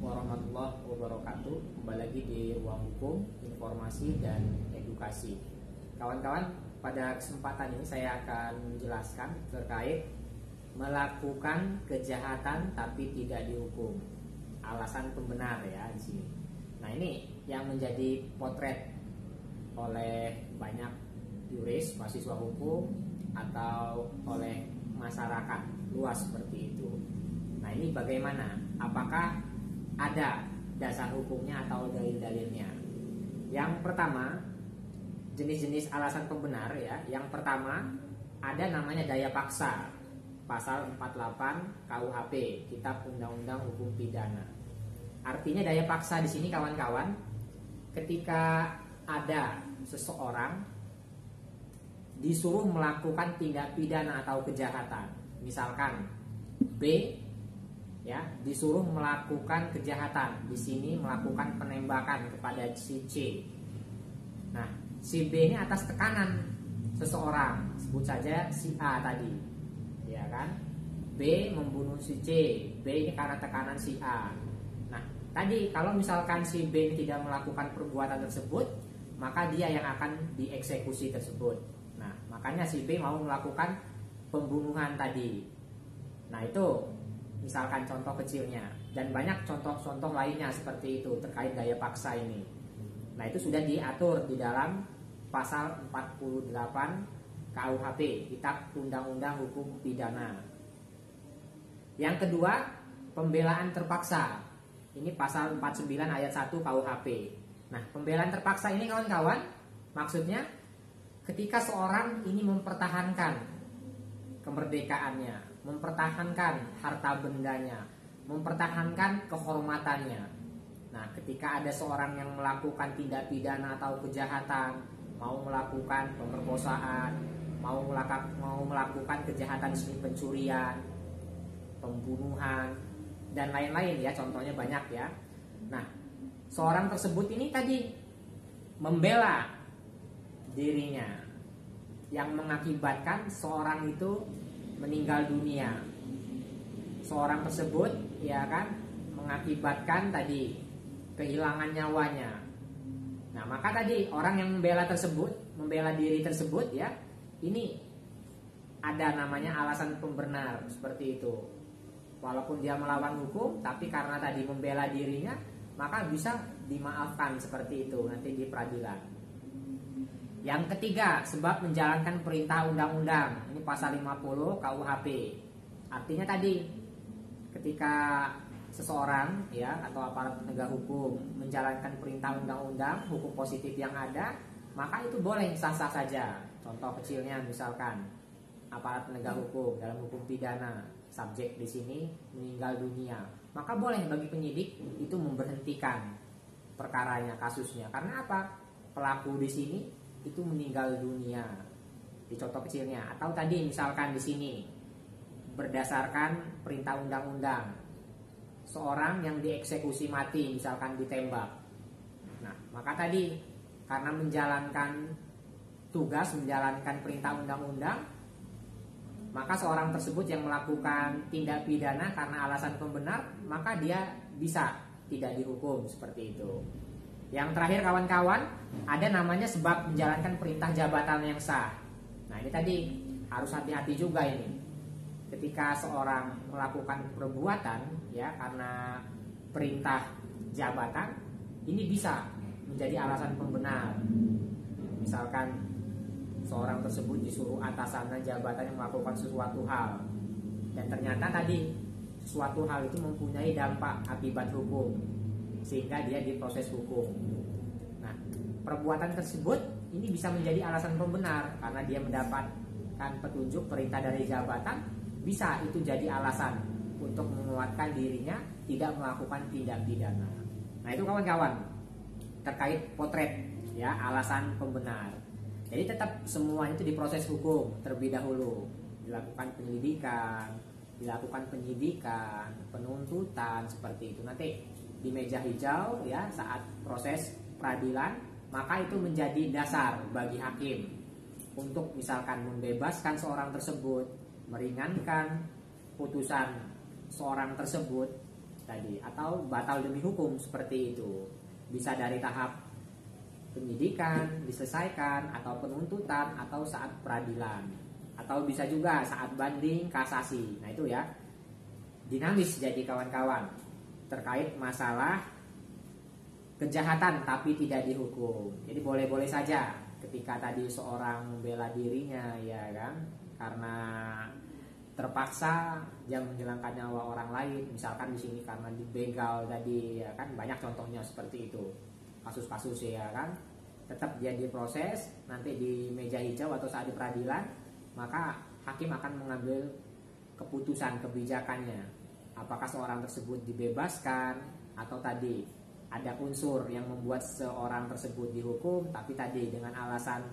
warahmatullahi wabarakatuh. Kembali lagi di Ruang Hukum, Informasi dan Edukasi. Kawan-kawan, pada kesempatan ini saya akan menjelaskan terkait melakukan kejahatan tapi tidak dihukum. Alasan pembenar ya di sini. Nah, ini yang menjadi potret oleh banyak yuris, mahasiswa hukum atau oleh masyarakat luas seperti itu. Nah, ini bagaimana? Apakah ada dasar hukumnya atau dalil-dalilnya? Yang pertama, jenis-jenis alasan pembenar ya. Yang pertama, ada namanya daya paksa. Pasal 48 KUHP, Kitab Undang-Undang Hukum Pidana. Artinya daya paksa di sini kawan-kawan, ketika ada seseorang disuruh melakukan tindak pidana atau kejahatan. Misalkan B ya disuruh melakukan kejahatan, di sini melakukan penembakan kepada si C. Nah, si B ini atas tekanan seseorang, sebut saja si A tadi, ya kan? B membunuh si C, B ini karena tekanan si A. Nah, tadi kalau misalkan si B ini tidak melakukan perbuatan tersebut, maka dia yang akan dieksekusi tersebut. Nah, makanya si B mau melakukan pembunuhan tadi. Nah, itu misalkan contoh kecilnya, dan banyak contoh-contoh lainnya seperti itu terkait daya paksa ini. Nah, itu sudah diatur di dalam pasal 48 KUHP, Kitab Undang-Undang Hukum Pidana. Yang kedua, pembelaan terpaksa. Ini pasal 49 ayat 1 KUHP. Nah, pembelaan terpaksa ini kawan-kawan, maksudnya ketika seorang ini mempertahankan kemerdekaannya, mempertahankan harta bendanya, mempertahankan kehormatannya. Nah, ketika ada seorang yang melakukan tindak pidana atau kejahatan, mau melakukan pemerkosaan, mau melakukan kejahatan seperti pencurian, pembunuhan, dan lain-lain ya, contohnya banyak ya. Nah, seorang tersebut ini tadi membela dirinya yang mengakibatkan seorang itu meninggal dunia. Seorang tersebut ya kan mengakibatkan tadi kehilangan nyawanya. Nah, maka tadi orang yang membela tersebut, membela diri tersebut ya, ini ada namanya alasan pembenar seperti itu. Walaupun dia melawan hukum, tapi karena tadi membela dirinya, maka bisa dimaafkan seperti itu nanti di peradilan. Yang ketiga, sebab menjalankan perintah undang-undang. Ini pasal 50 KUHP. Artinya tadi ketika seseorang ya atau aparat penegak hukum menjalankan perintah undang-undang, hukum positif yang ada, maka itu boleh sah-sah saja. Contoh kecilnya misalkan aparat penegak hukum dalam hukum pidana, subjek di sini meninggal dunia, maka boleh bagi penyidik itu memberhentikan perkaranya, kasusnya. Karena apa? Pelaku di sini itu meninggal dunia di contoh kecilnya. Atau tadi misalkan di sini berdasarkan perintah undang-undang seorang yang dieksekusi mati, misalkan ditembak. Nah, maka tadi karena menjalankan tugas, menjalankan perintah undang-undang, maka seorang tersebut yang melakukan tindak pidana karena alasan pembenar, maka dia bisa tidak dihukum seperti itu. Yang terakhir kawan-kawan, ada namanya sebab menjalankan perintah jabatan yang sah. Nah, ini tadi harus hati-hati juga ini. Ketika seorang melakukan perbuatan ya karena perintah jabatan, ini bisa menjadi alasan pembenar. Misalkan seorang tersebut disuruh atasannya jabatan yang melakukan sesuatu hal, dan ternyata tadi sesuatu hal itu mempunyai dampak akibat hukum, sehingga dia diproses hukum. Nah, perbuatan tersebut ini bisa menjadi alasan pembenar karena dia mendapatkan petunjuk perintah dari jabatan, bisa itu jadi alasan untuk menguatkan dirinya tidak melakukan tindak pidana. Nah, itu kawan-kawan terkait potret ya alasan pembenar. Jadi tetap semua itu diproses hukum terlebih dahulu, dilakukan penyidikan, penuntutan seperti itu. Nanti di meja hijau ya saat proses peradilan, maka itu menjadi dasar bagi hakim untuk misalkan membebaskan seorang tersebut, meringankan putusan seorang tersebut, tadi, atau batal demi hukum seperti itu. Bisa dari tahap penyidikan diselesaikan, atau penuntutan, atau saat peradilan, atau bisa juga saat banding kasasi. Nah itu ya, dinamis jadi kawan-kawan terkait masalah kejahatan tapi tidak dihukum. Jadi boleh-boleh saja ketika tadi seorang membela dirinya, ya kan, karena terpaksa dia menghilangkan nyawa orang lain, misalkan di sini karena dibegal tadi, ya kan, banyak contohnya seperti itu, kasus-kasus ya kan, tetap dia diproses nanti di meja hijau atau saat di peradilan, maka hakim akan mengambil keputusan kebijakannya, apakah seorang tersebut dibebaskan atau tadi ada unsur yang membuat seorang tersebut dihukum tapi tadi dengan alasan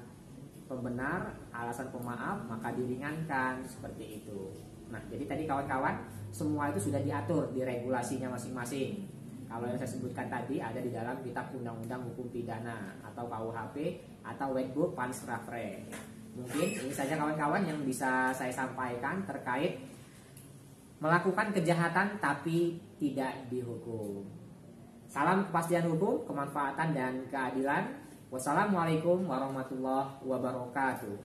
pembenar, alasan pemaaf, maka diringankan seperti itu. Nah, jadi tadi kawan-kawan, semua itu sudah diatur di regulasinya masing-masing. Kalau yang saya sebutkan tadi ada di dalam Kitab Undang-Undang Hukum Pidana atau KUHP atau Wetboek Panstrafrecht. Mungkin ini saja kawan-kawan yang bisa saya sampaikan terkait melakukan kejahatan tapi tidak dihukum. Salam kepastian hukum, kemanfaatan dan keadilan. Wassalamualaikum warahmatullahi wabarakatuh.